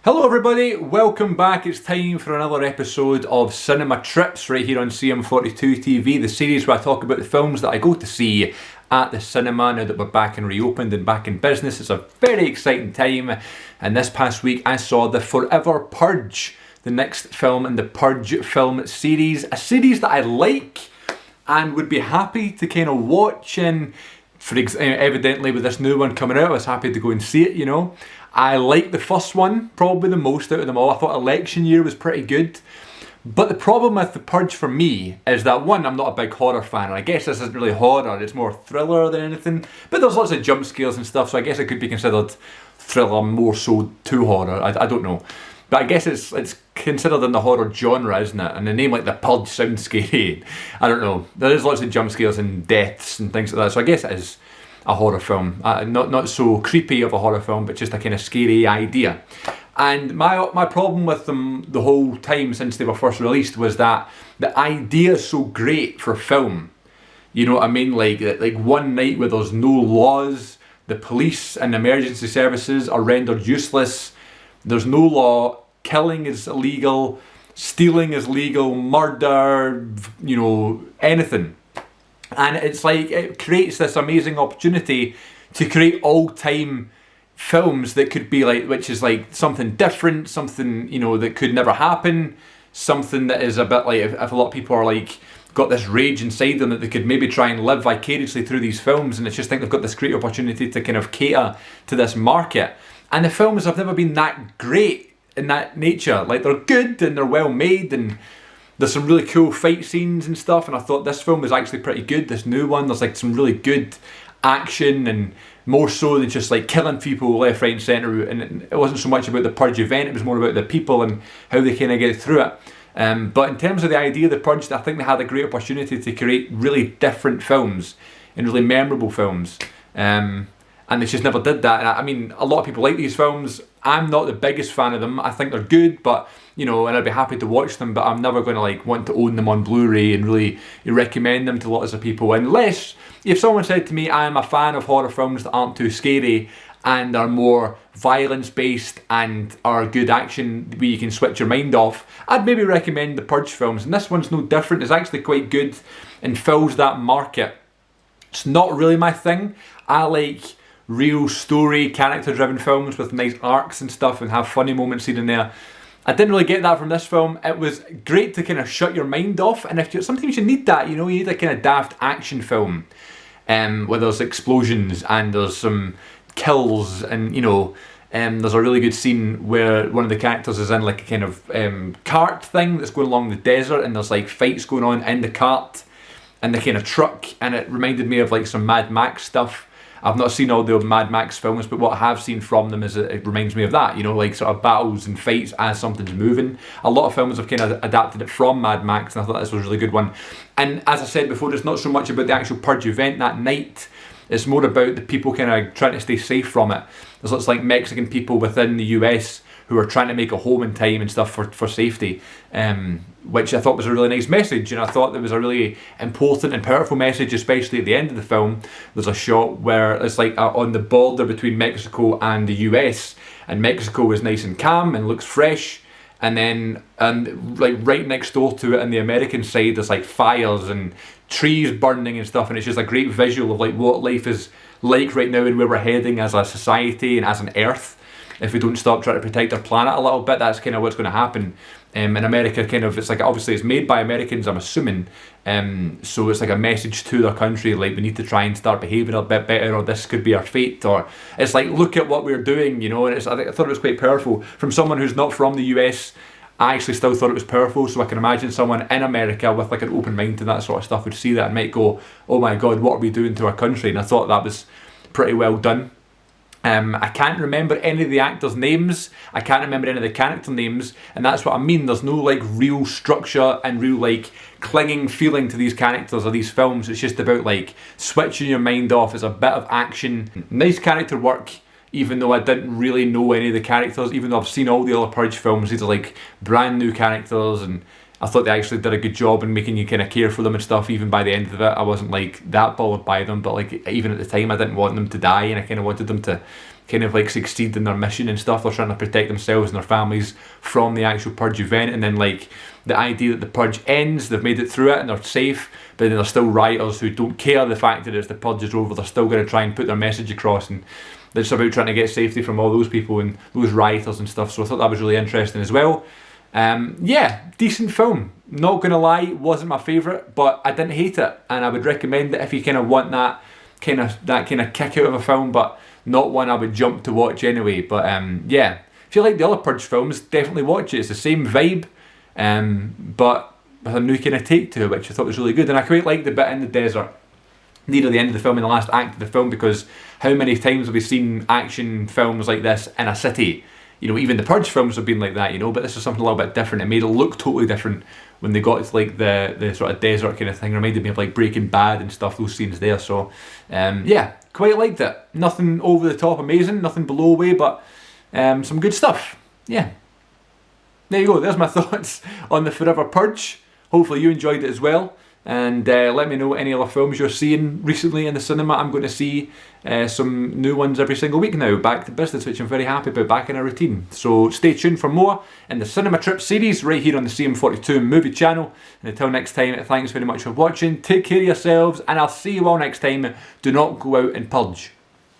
Hello everybody, welcome back. It's time for another episode of Cinema Trips right here on CM42 TV, the series where I talk about the films that I go to see at the cinema now that we're back and reopened and back in business. It's a very exciting time, and this past week I saw the Forever Purge, the next film in the Purge film series, a series that I like and would be happy to kind of watch, and evidently with this new one coming out I was happy to go and see it, you know. I like the first one probably the most out of them all. I thought Election Year was pretty good. But the problem with The Purge for me is that, one, I'm not a big horror fan. And I guess this isn't really horror, it's more thriller than anything. But there's lots of jump scares and stuff, so I guess it could be considered thriller more so to horror. I don't know. But I guess it's considered in the horror genre, isn't it? And the name like The Purge sounds scary. I don't know. There is lots of jump scares and deaths and things like that, so I guess it is a horror film. Not so creepy of a horror film, but just a kind of scary idea. And my problem with them the whole time since they were first released was that the idea is so great for film. You know what I mean? Like one night where there's no laws, the police and emergency services are rendered useless, there's no law, killing is illegal, stealing is legal, murder, you know, anything. And it's like, it creates this amazing opportunity to create all-time films that could be like, which is like something different, something, you know, that could never happen, something that is a bit like, if a lot of people are like, got this rage inside them that they could maybe try and live vicariously through these films, and it's just think they've got this great opportunity to kind of cater to this market. And the films have never been that great in that nature. Like, they're good and they're well made and there's some really cool fight scenes and stuff, and I thought this film was actually pretty good, this new one. There's like some really good action, and more so than just like killing people left, right and centre. And it wasn't so much about the Purge event, it was more about the people and how they kind of get through it. But in terms of the idea of the Purge, I think they had a great opportunity to create really different films and really memorable films. And they just never did that. I mean, a lot of people like these films. I'm not the biggest fan of them. I think they're good, but you know, and I'd be happy to watch them, but I'm never going to like want to own them on Blu-ray and really recommend them to lots of people, unless if someone said to me, I am a fan of horror films that aren't too scary and are more violence based and are good action where you can switch your mind off, I'd maybe recommend the Purge films. And this one's no different. It's actually quite good and fills that market. It's not really my thing. I like real story, character driven films with nice arcs and stuff and have funny moments here and there. I didn't really get that from this film. It was great to kind of shut your mind off, and sometimes you need that, you know, you need a kind of daft action film where there's explosions and there's some kills, and you know, there's a really good scene where one of the characters is in like a kind of cart thing that's going along the desert, and there's like fights going on in the cart and the kind of truck, and it reminded me of like some Mad Max stuff. I've not seen all the Mad Max films, but what I have seen from them is it reminds me of that, you know, like sort of battles and fights as something's moving. A lot of films have kind of adapted it from Mad Max, and I thought this was a really good one. And as I said before, it's not so much about the actual Purge event that night, it's more about the people kind of trying to stay safe from it. There's lots of like Mexican people within the US who are trying to make a home in time and stuff for safety, which I thought was a really nice message, and I thought there was a really important and powerful message, especially at the end of the film. There's a shot where it's like on the border between Mexico and the US, and Mexico is nice and calm and looks fresh, and then like right next door to it on the American side there's like fires and trees burning and stuff, and it's just a great visual of like what life is like right now and where we're heading as a society and as an Earth. If we don't stop trying to protect our planet a little bit, that's kind of what's going to happen. In America, kind of, it's like, obviously it's made by Americans, I'm assuming, so it's like a message to their country, like we need to try and start behaving a bit better, or this could be our fate, or it's like, look at what we're doing, you know. And I thought it was quite powerful. From someone who's not from the US, I actually still thought it was powerful, so I can imagine someone in America with like an open mind to that sort of stuff would see that and might go, oh my god, what are we doing to our country? And I thought that was pretty well done. I can't remember any of the actors' names, I can't remember any of the character names, and that's what I mean. There's no like real structure and real like clinging feeling to these characters or these films. It's just about like switching your mind off. It's a bit of action, nice character work, even though I didn't really know any of the characters, even though I've seen all the other Purge films. These are like brand new characters, and I thought they actually did a good job in making you kind of care for them and stuff. Even by the end of it, I wasn't like that bothered by them, but like even at the time I didn't want them to die, and I kind of wanted them to kind of like succeed in their mission and stuff. They're trying to protect themselves and their families from the actual Purge event, and then like the idea that the Purge ends, they've made it through it and they're safe, but then there's still rioters who don't care the fact that it's the Purge is over. They're still going to try and put their message across, and it's about trying to get safety from all those people and those rioters and stuff. So I thought that was really interesting as well. Yeah, decent film. Not gonna lie, wasn't my favourite, but I didn't hate it, and I would recommend it if you kind of want that kind of kick out of a film, but not one I would jump to watch anyway. But yeah, if you like the other Purge films, definitely watch it. It's the same vibe, but with a new kind of take to it, which I thought was really good. And I quite liked the bit in the desert near the end of the film, in the last act of the film, because how many times have we seen action films like this in a city? You know, even the Purge films have been like that, you know, but this is something a little bit different. It made it look totally different when they got to like the sort of desert kind of thing. It reminded me of like Breaking Bad and stuff, those scenes there. So yeah, quite liked it. Nothing over the top amazing, nothing below way, but some good stuff. Yeah. There you go, there's my thoughts on the Forever Purge. Hopefully you enjoyed it as well. And let me know any other films you're seeing recently in the cinema. I'm going to see some new ones every single week now. Back to business, which I'm very happy about, back in a routine. So stay tuned for more in the Cinema Trip series right here on the CM42 movie channel. And until next time, thanks very much for watching. Take care of yourselves, and I'll see you all next time. Do not go out and purge.